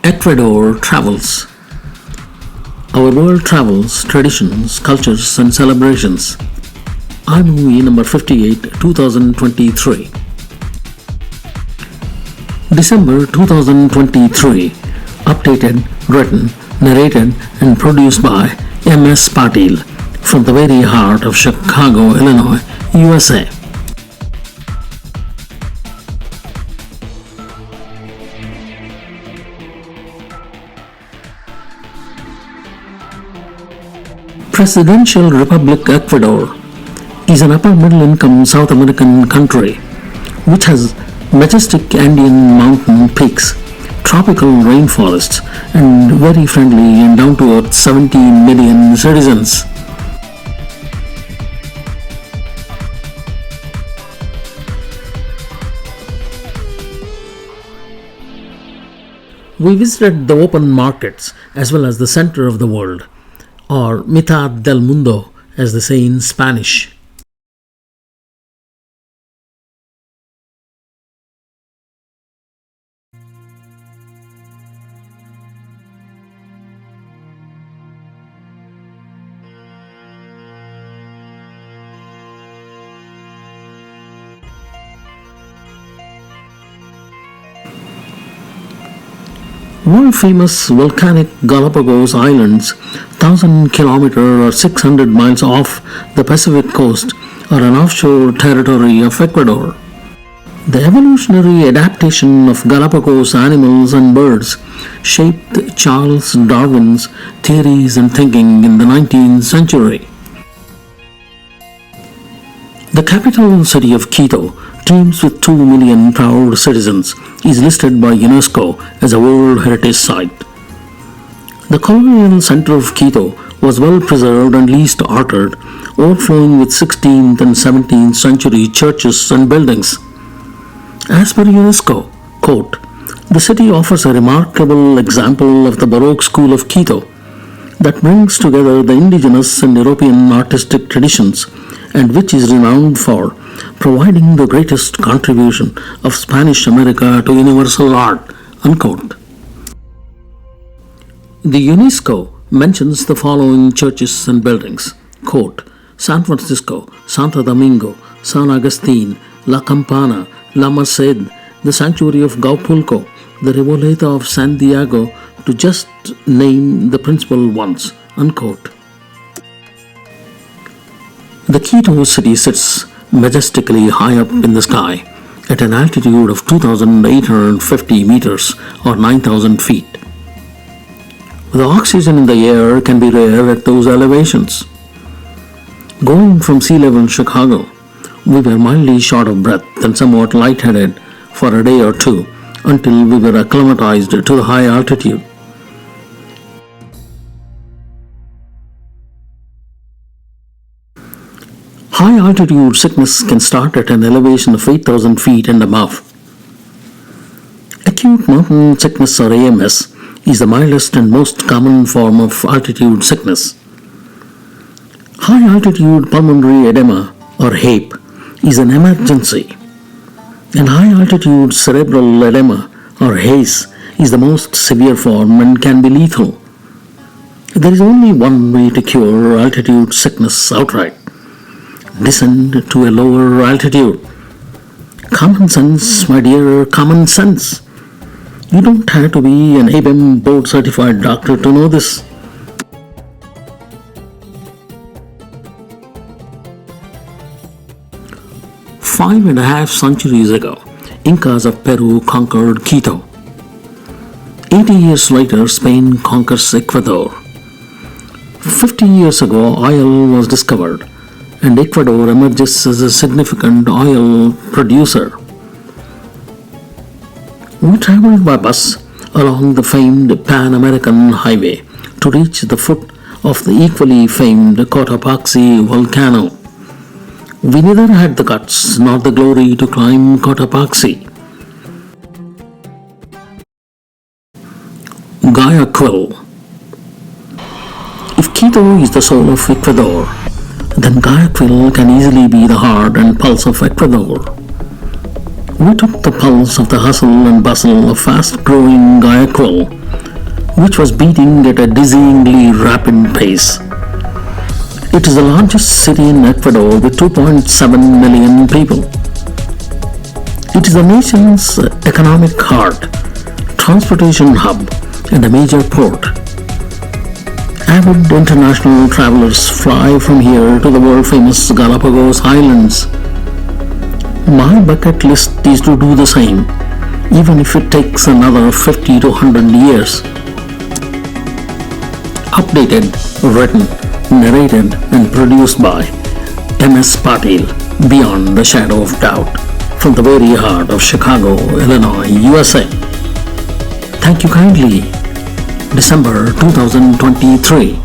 Ecuador Travels. Our world travels, traditions, cultures, and celebrations. iMovie number 58, 2023. December 2023. Updated, written, narrated, and produced by M.S. Patil from the very heart of Chicago, Illinois, USA. Presidential Republic Ecuador is an upper middle income South American country which has majestic Andean Mountain peaks, tropical rainforests, and very friendly and down to earth 17 million citizens. We visited the open markets as well as the center of the world, or mitad del mundo as they say in Spanish. World famous volcanic Galapagos Islands, 1,000 km or 600 miles off the Pacific coast, are an offshore territory of Ecuador. The evolutionary adaptation of Galapagos animals and birds shaped Charles Darwin's theories and thinking in the 19th century. The capital city of Quito, teems with 2 million proud citizens, is listed by UNESCO as a World Heritage Site. The colonial center of Quito was well preserved and least altered, overflowing with 16th and 17th century churches and buildings. As per UNESCO, quote, "The city offers a remarkable example of the Baroque school of Quito that brings together the indigenous and European artistic traditions and which is renowned for providing the greatest contribution of Spanish America to universal art," unquote. The UNESCO mentions the following churches and buildings, quote, "San Francisco, Santo Domingo, San Agustin, La Campana, La Merced, the Sanctuary of Gaupulco, the Reboleta of San Diego, to just name the principal ones," unquote. The Quito city sits majestically high up in the sky at an altitude of 2,850 meters or 9,000 feet. The oxygen in the air can be rare at those elevations. Going from sea level Chicago, we were mildly short of breath and somewhat lightheaded for a day or two until we were acclimatized to the high altitude. High altitude sickness can start at an elevation of 8,000 feet and above. Acute mountain sickness, or AMS, is the mildest and most common form of altitude sickness. High altitude pulmonary edema, or HAPE, is an emergency, and high altitude cerebral edema, or HACE, is the most severe form and can be lethal. There is only one way to cure altitude sickness outright: descend to a lower altitude. Common sense, my dear, common sense. You don't have to be an ABEM board certified doctor to know this. Five and a half centuries ago, Incas of Peru conquered Quito. 80 years later, Spain conquers Ecuador. 50 years ago, oil was discovered, and Ecuador emerges as a significant oil producer. We traveled by bus along the famed Pan-American Highway to reach the foot of the equally famed Cotopaxi volcano. We neither had the guts nor the glory to climb Cotopaxi. Guayaquil. If Quito is the soul of Ecuador, then Guayaquil can easily be the heart and pulse of Ecuador. We took the pulse of the hustle and bustle of fast-growing Guayaquil which was beating at a dizzyingly rapid pace. It is the largest city in Ecuador with 2.7 million people. It is the nation's economic heart, transportation hub, and a major port. Avid international travelers fly from here to the world-famous Galapagos Islands. My bucket list is to do the same, even if it takes another 50 to 100 years. Updated, written, narrated and produced by M.S. Patil, Beyond the Shadow of Doubt, from the very heart of Chicago, Illinois, USA. Thank you kindly. December 2023.